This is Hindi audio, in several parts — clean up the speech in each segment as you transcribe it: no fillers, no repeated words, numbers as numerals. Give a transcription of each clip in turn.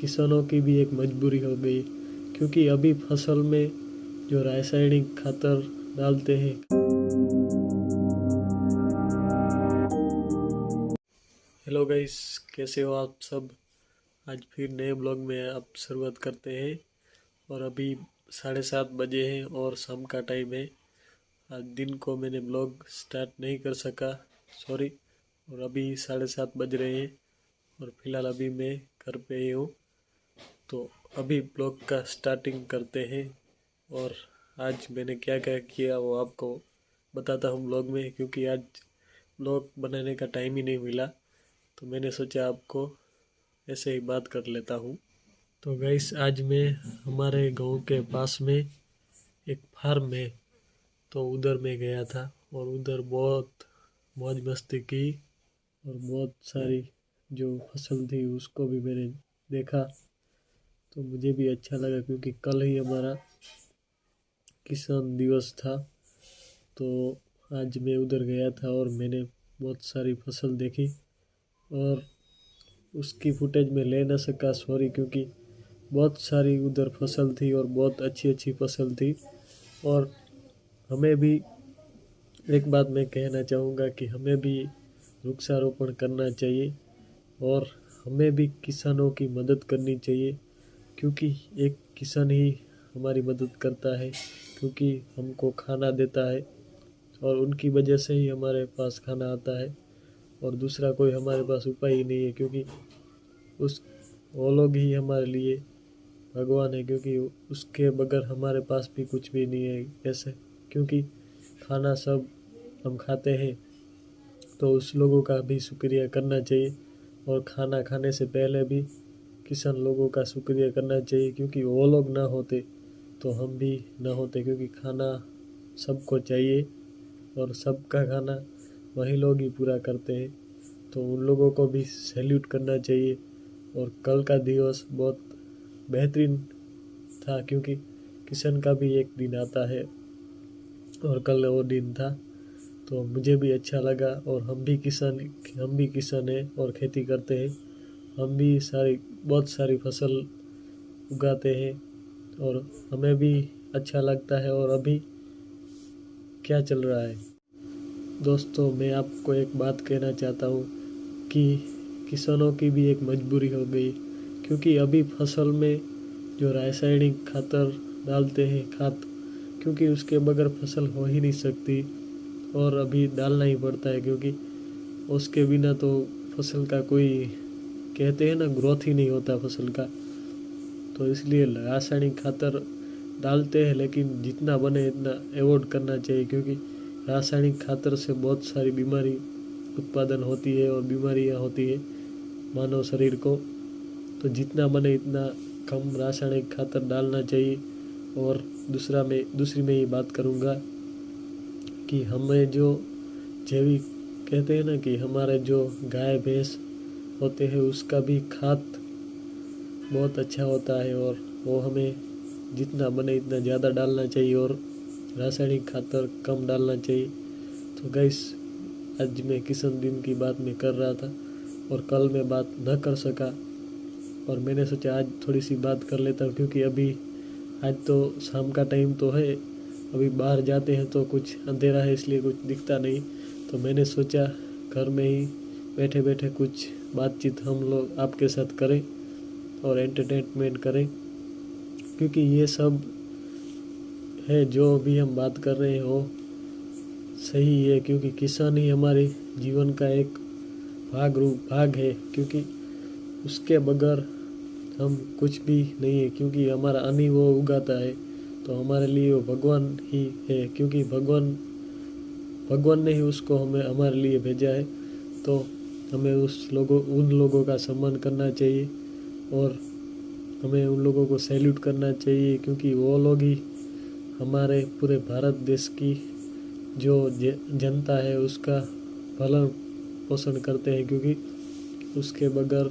किसानों की भी एक मजबूरी हो गई, क्योंकि अभी फसल में जो रासायनिक खातर डालते हैं। हेलो गाइस, कैसे हो आप सब। आज फिर नए ब्लॉग में आप शुरुआत करते हैं। और अभी 7:30 बजे हैं और शाम का टाइम है। आज दिन को मैंने ब्लॉग स्टार्ट नहीं कर सका, सॉरी। और अभी 7:30 बज रहे हैं और फिलहाल अभी मैं घर पे ही हूँ। तो अभी ब्लॉग का स्टार्टिंग करते हैं। और आज मैंने क्या क्या किया वो आपको बताता हूँ ब्लॉग में, क्योंकि आज ब्लॉग बनाने का टाइम ही नहीं मिला। तो मैंने सोचा आपको ऐसे ही बात कर लेता हूँ। तो गाइस, आज मैं हमारे गांव के पास में एक फार्म है, तो उधर मैं गया था और उधर बहुत मौज मस्ती की। और बहुत सारी जो फसल थी उसको भी मैंने देखा। तो मुझे भी अच्छा लगा, क्योंकि कल ही हमारा किसान दिवस था। तो आज मैं उधर गया था और मैंने बहुत सारी फसल देखी। और उसकी फुटेज में ले ना सका, सॉरी, क्योंकि बहुत सारी उधर फसल थी और बहुत अच्छी अच्छी फसल थी। और हमें भी एक बात मैं कहना चाहूँगा कि हमें भी वृक्षारोपण करना चाहिए और हमें भी किसानों की मदद करनी चाहिए, क्योंकि एक किसान ही हमारी मदद करता है, क्योंकि हमको खाना देता है और उनकी वजह से ही हमारे पास खाना आता है। और दूसरा कोई हमारे पास उपाय ही नहीं है, क्योंकि उस वो लोग ही हमारे लिए भगवान है, क्योंकि उसके बगैर हमारे पास भी कुछ भी नहीं है ऐसे। क्योंकि खाना सब हम खाते हैं, तो उस लोगों का भी शुक्रिया करना चाहिए। और खाना खाने से पहले भी किसान लोगों का शुक्रिया करना चाहिए, क्योंकि वो लोग ना होते तो हम भी ना होते, क्योंकि खाना सबको चाहिए और सबका खाना वही लोग ही पूरा करते हैं। तो उन लोगों को भी सैल्यूट करना चाहिए। और कल का दिवस बहुत बेहतरीन था, क्योंकि किसान का भी एक दिन आता है और कल वो दिन था। तो मुझे भी अच्छा लगा। और हम भी किसान हैं और खेती करते हैं। हम भी बहुत सारी फसल उगाते हैं और हमें भी अच्छा लगता है। और अभी क्या चल रहा है दोस्तों, मैं आपको एक बात कहना चाहता हूँ कि किसानों की भी एक मजबूरी हो गई, क्योंकि अभी फसल में जो रासायनिक खातर डालते हैं क्योंकि उसके बगैर फसल हो ही नहीं सकती और अभी डालना ही पड़ता है, क्योंकि उसके बिना तो फसल का कोई, कहते हैं ना, ग्रोथ ही नहीं होता फसल का। तो इसलिए रासायनिक खातर डालते हैं, लेकिन जितना बने इतना अवॉइड करना चाहिए, क्योंकि रासायनिक खातर से बहुत सारी बीमारी उत्पादन होती है और बीमारियां होती है मानव शरीर को। तो जितना बने इतना कम रासायनिक खातर डालना चाहिए। और दूसरी मैं ये बात करूँगा कि हमें जो जैविक, कहते हैं ना, कि हमारे जो गाय भैंस होते हैं उसका भी खाद बहुत अच्छा होता है और वो हमें जितना बने इतना ज़्यादा डालना चाहिए और रासायनिक खातर कम डालना चाहिए। तो गाइस, आज मैं किसान दिन की बात मैं कर रहा था और कल मैं बात न कर सका, और मैंने सोचा आज थोड़ी सी बात कर लेता हूँ, क्योंकि अभी आज तो शाम का टाइम तो है। अभी बाहर जाते हैं तो कुछ अंधेरा है, इसलिए कुछ दिखता नहीं। तो मैंने सोचा घर में ही बैठे बैठे कुछ बातचीत हम लोग आपके साथ करें और एंटरटेनमेंट करें, क्योंकि ये सब है जो भी हम बात कर रहे हैं वो सही है, क्योंकि किसान ही हमारे जीवन का एक भाग है, क्योंकि उसके बगैर हम कुछ भी नहीं है। क्योंकि हमारा अन्न ही वो उगाता है, तो हमारे लिए वो भगवान ही है, क्योंकि भगवान ने ही उसको हमारे लिए भेजा है। तो हमें उन लोगों का सम्मान करना चाहिए और हमें उन लोगों को सैल्यूट करना चाहिए, क्योंकि वो लोग ही हमारे पूरे भारत देश की जो जनता है उसका भरण पोषण करते हैं, क्योंकि उसके बगैर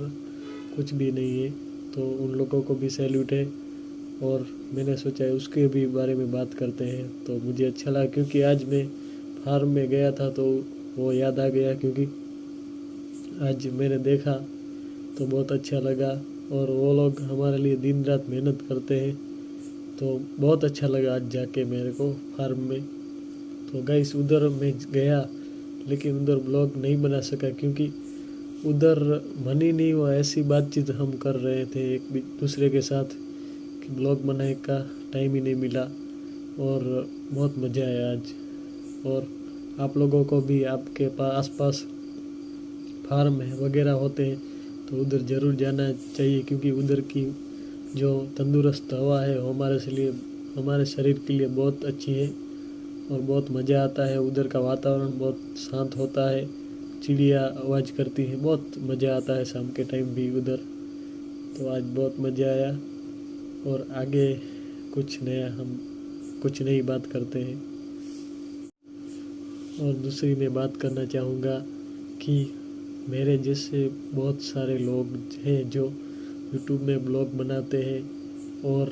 कुछ भी नहीं है। तो उन लोगों को भी सैल्यूट है। और मैंने सोचा है उसके भी बारे में बात करते हैं। तो मुझे अच्छा लगा, क्योंकि आज मैं फार्म में गया था तो वो याद आ गया, क्योंकि आज मैंने देखा तो बहुत अच्छा लगा। और वो लोग हमारे लिए दिन रात मेहनत करते हैं। तो बहुत अच्छा लगा आज जाके मेरे को फार्म में। तो गाइस उधर मैं गया लेकिन उधर ब्लॉग नहीं बना सका क्योंकि उधर मन ही नहीं हुआ। ऐसी बातचीत हम कर रहे थे एक दूसरे के साथ कि ब्लॉग बनाने का टाइम ही नहीं मिला। और बहुत मज़ा आया आज। और आप लोगों को भी आपके पास आसपास फार्म वगैरह होते हैं तो उधर ज़रूर जाना चाहिए क्योंकि उधर की जो तंदुरुस्त हवा है वो हमारे शरीर के लिए बहुत अच्छी है और बहुत मज़ा आता है। उधर का वातावरण बहुत शांत होता है, चिड़िया आवाज़ करती है, बहुत मज़ा आता है शाम के टाइम भी उधर। तो आज बहुत मज़ा आया और आगे हम कुछ नई बात करते हैं। और दूसरी मैं बात करना चाहूँगा कि मेरे जैसे बहुत सारे लोग हैं जो यूट्यूब में ब्लॉग बनाते हैं और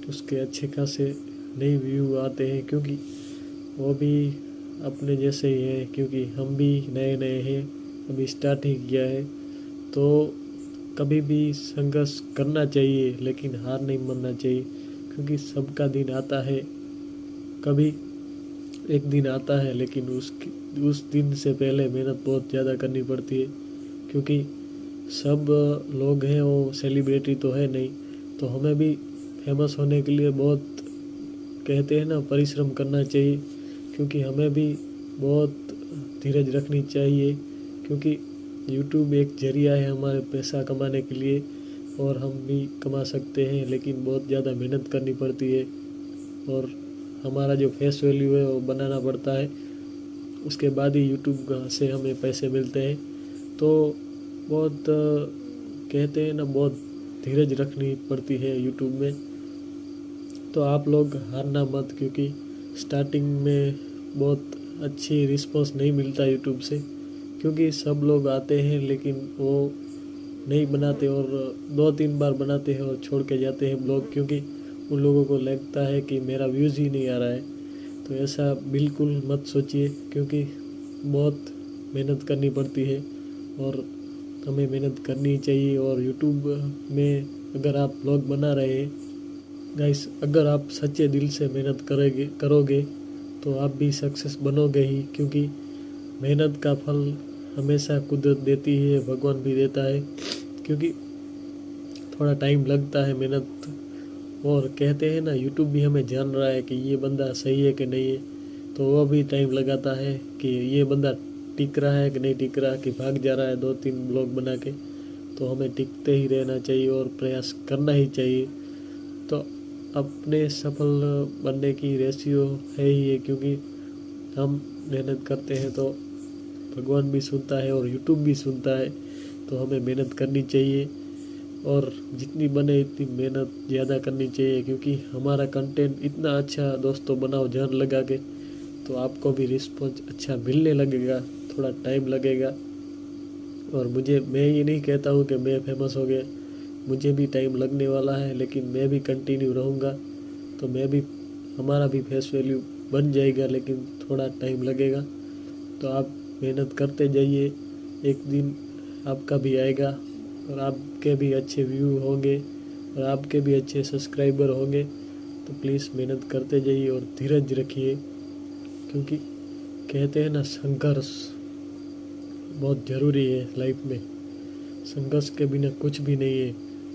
उसके अच्छे खासे नए व्यू आते हैं क्योंकि वो भी अपने जैसे ही हैं, क्योंकि हम भी नए नए हैं, अभी स्टार्ट ही किया है। तो कभी भी संघर्ष करना चाहिए लेकिन हार नहीं मानना चाहिए क्योंकि सबका दिन आता है। कभी एक दिन आता है लेकिन उस दिन से पहले मेहनत बहुत ज़्यादा करनी पड़ती है क्योंकि सब लोग हैं वो सेलिब्रिटी तो है नहीं। तो हमें भी फेमस होने के लिए बहुत कहते हैं ना परिश्रम करना चाहिए क्योंकि हमें भी बहुत धीरज रखनी चाहिए क्योंकि यूट्यूब एक जरिया है हमारे पैसा कमाने के लिए और हम भी कमा सकते हैं लेकिन बहुत ज़्यादा मेहनत करनी पड़ती है और हमारा जो फेस वैल्यू है वो बनाना पड़ता है। उसके बाद ही यूट्यूब से हमें पैसे मिलते हैं। तो बहुत कहते हैं ना बहुत धीरज रखनी पड़ती है यूट्यूब में। तो आप लोग हारना मत क्योंकि स्टार्टिंग में बहुत अच्छी रिस्पांस नहीं मिलता यूट्यूब से क्योंकि सब लोग आते हैं लेकिन वो नहीं बनाते और 2-3 बार बनाते हैं और छोड़ के जाते हैं ब्लॉग क्योंकि उन लोगों को लगता है कि मेरा व्यूज़ ही नहीं आ रहा है। तो ऐसा बिल्कुल मत सोचिए क्योंकि बहुत मेहनत करनी पड़ती है और हमें मेहनत करनी चाहिए। और यूट्यूब में अगर आप ब्लॉग बना रहे हैं गाइस, अगर आप सच्चे दिल से मेहनत करोगे तो आप भी सक्सेस बनोगे ही क्योंकि मेहनत का फल हमेशा कुदरत देती है, भगवान भी देता है क्योंकि थोड़ा टाइम लगता है मेहनत। और कहते हैं ना यूट्यूब भी हमें जान रहा है कि ये बंदा सही है कि नहीं है, तो वो भी टाइम लगाता है कि ये बंदा टिक रहा है कि नहीं टिक रहा, कि भाग जा रहा है 2-3 ब्लॉग बना के। तो हमें टिकते ही रहना चाहिए और प्रयास करना ही चाहिए। तो अपने सफल बनने की रेशियो है ही है क्योंकि हम मेहनत करते हैं तो भगवान भी सुनता है और यूट्यूब भी सुनता है। तो हमें मेहनत करनी चाहिए और जितनी बने इतनी मेहनत ज़्यादा करनी चाहिए क्योंकि हमारा कंटेंट इतना अच्छा दोस्तों बनाओ जान लगा के तो आपको भी रिस्पॉन्स अच्छा मिलने लगेगा। थोड़ा टाइम लगेगा और मैं ये नहीं कहता हूँ कि मैं फेमस हो गया, मुझे भी टाइम लगने वाला है लेकिन मैं भी कंटिन्यू रहूँगा तो हमारा भी फेस वैल्यू बन जाएगा लेकिन थोड़ा टाइम लगेगा। तो आप मेहनत करते जाइए, एक दिन आपका भी आएगा और आपके भी अच्छे व्यू होंगे और आपके भी अच्छे सब्सक्राइबर होंगे। तो प्लीज़ मेहनत करते जाइए और धीरज रखिए क्योंकि कहते हैं ना संघर्ष बहुत ज़रूरी है लाइफ में, संघर्ष के बिना कुछ भी नहीं है।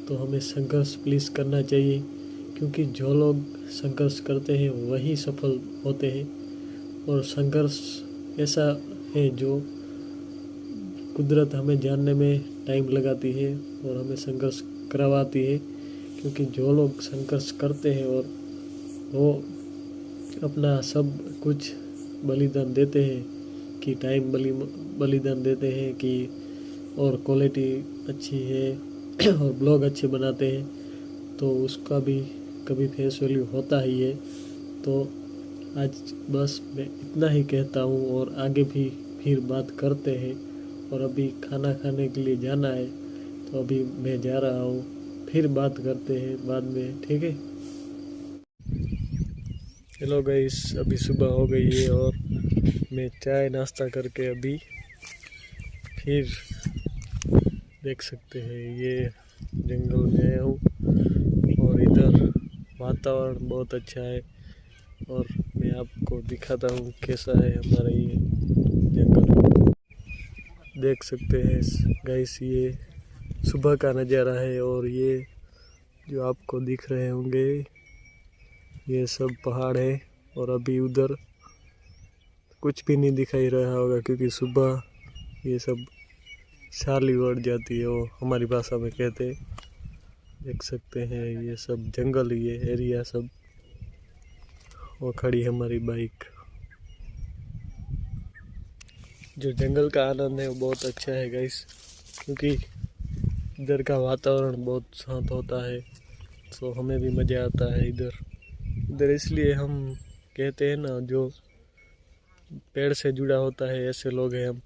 तो हमें संघर्ष प्लीज़ करना चाहिए क्योंकि जो लोग संघर्ष करते हैं वही सफल होते हैं। और संघर्ष ऐसा है जो कुदरत हमें जानने में टाइम लगाती है और हमें संघर्ष करवाती है क्योंकि जो लोग संघर्ष करते हैं और वो अपना सब कुछ बलिदान देते हैं कि टाइम बलिदान देते हैं कि और क्वालिटी अच्छी है और ब्लॉग अच्छे बनाते हैं तो उसका भी कभी फेस वैल्यू होता ही है। तो आज बस मैं इतना ही कहता हूँ और आगे भी फिर बात करते हैं। और अभी खाना खाने के लिए जाना है तो अभी मैं जा रहा हूँ, फिर बात करते हैं बाद में, ठीक है। हेलो गाइस, अभी सुबह हो गई है और मैं चाय नाश्ता करके अभी फिर देख सकते हैं ये जंगल में आया हूँ और इधर वातावरण बहुत अच्छा है और मैं आपको दिखाता हूँ कैसा है हमारा ये जंगल। देख सकते हैं गाइस, ये सुबह का नज़ारा है और ये जो आपको दिख रहे होंगे ये सब पहाड़ है और अभी उधर कुछ भी नहीं दिखाई रहा होगा क्योंकि सुबह ये सब छाली बढ़ जाती है, वो हमारी भाषा में कहते हैं। देख सकते हैं ये सब जंगल, ये एरिया सब। वो खड़ी हमारी बाइक। जो जंगल का आनंद है वो बहुत अच्छा है गाइस, क्योंकि इधर का वातावरण बहुत शांत होता है तो हमें भी मज़ा आता है इधर। इसलिए हम कहते हैं ना, जो पेड़ से जुड़ा होता है ऐसे लोग हैं हम,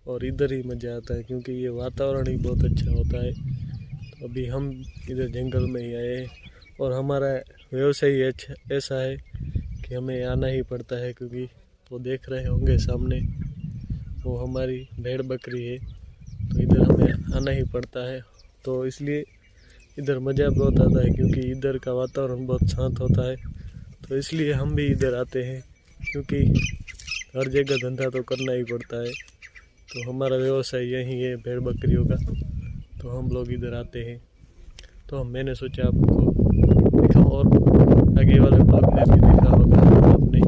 और इधर ही मज़ा आता है क्योंकि ये वातावरण ही बहुत अच्छा होता है। तो अभी हम इधर जंगल में ही आए हैं और हमारा व्यवसाय ही ऐसा है कि हमें आना ही पड़ता है, क्योंकि वो देख रहे होंगे सामने वो हमारी भेड़ बकरी है, तो इधर हमें आना ही पड़ता है। तो इसलिए इधर मज़ा बहुत आता है क्योंकि इधर का वातावरण बहुत शांत होता है। तो इसलिए हम भी इधर आते हैं, क्योंकि हर जगह धंधा तो करना ही पड़ता है। तो हमारा व्यवसाय यही है भेड़ बकरियों का, तो हम लोग इधर आते हैं। तो मैंने सोचा आपको दिखाऊं, और आगे वाले ब्लॉग में भी देखा होगा आपने,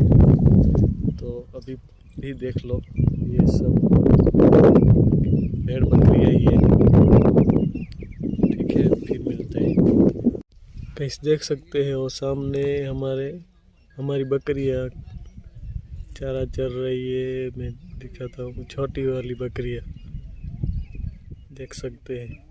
तो अभी भी देख लो। ये सब भेड़ बकरियाँ ही है। ठीक है, फिर मिलते हैं। कैसे देख सकते हैं वो सामने हमारी बकरियाँ चारा चर रही है। मैं दिखाता हूँ, छोटी वाली बकरियाँ देख सकते हैं।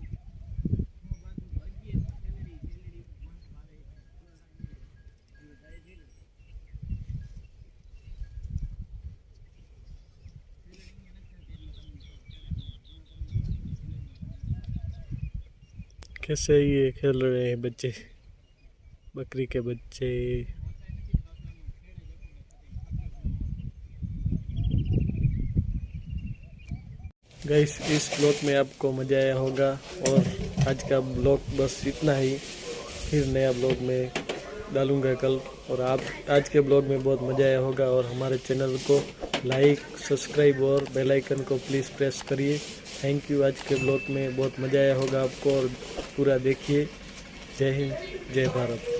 कैसे ये खेल रहे हैं बच्चे, बकरी के बच्चे। गाइस, इस ब्लॉग में आपको मज़ा आया होगा और आज का ब्लॉग बस इतना ही। फिर नया ब्लॉग में डालूंगा कल, और आप आज के ब्लॉग में बहुत मज़ा आया होगा। और हमारे चैनल को लाइक, सब्सक्राइब और बेल आइकन को प्लीज़ प्रेस करिए। Thank you. आज के ब्लॉग में बहुत मज़ा आया होगा आपको, और पूरा देखिए। जय हिंद, जय भारत।